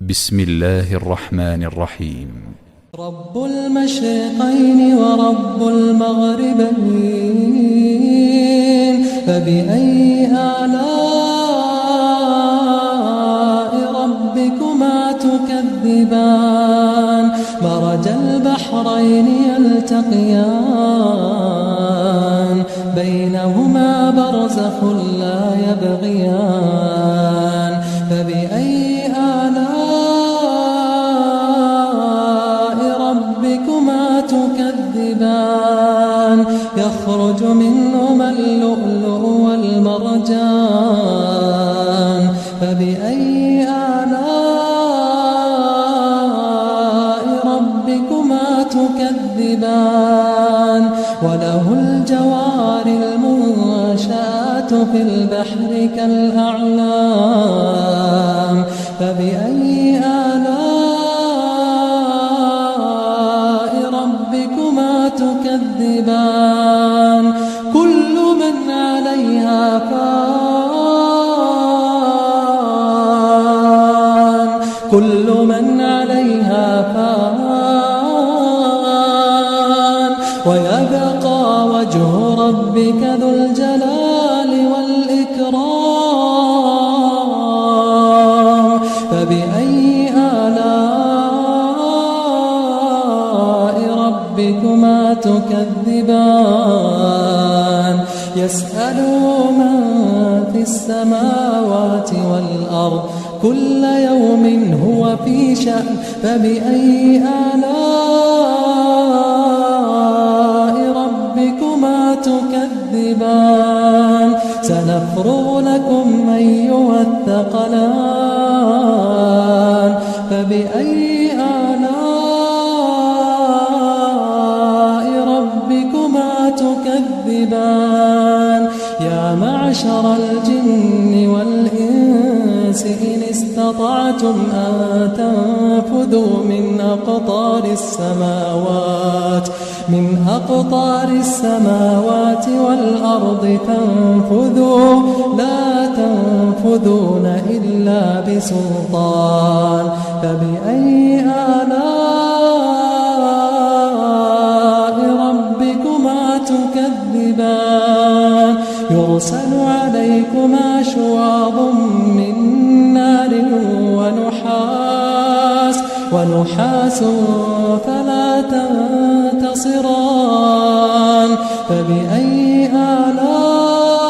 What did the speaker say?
بسم الله الرحمن الرحيم. رب المشرقين ورب المغربين، فبأي آلاء ربكما تكذبان؟ مرج البحرين يلتقيان، بينهما برزخ لا يبغيان. فبأي آلاء ربكما تكذبان؟ يخرج منهما اللؤلؤ والمرجان. فبأي آلاء ربكما تكذبان؟ وله الجوار المنشآت في البحر كالأعلام. فبأي آلاء ربكما تكذبان؟ كل من عليها فان، كل من عليها فان، ويبقى وجه ربك ذو الجلال والإكرام. فبأي آلاء ربكما تكذبان؟ يسأله من في السماوات والأرض، كل يوم هو في شأن. فبأي آلاء ربكما تكذبان؟ سنفرغ لكم أيها الثقلان. فبأي آلاء ربكما تكذبان؟ يا معشر الجن والإنس إن استطعتم أن تنفذوا من أقطار السماوات والأرض فانفذوا، لا تنفذون إلا بسلطان. فبأي آلاء ربكما تكذبان؟ يرسل عليكما شواظ من نار ونحاس فلا تنتصران. فبأي آلاء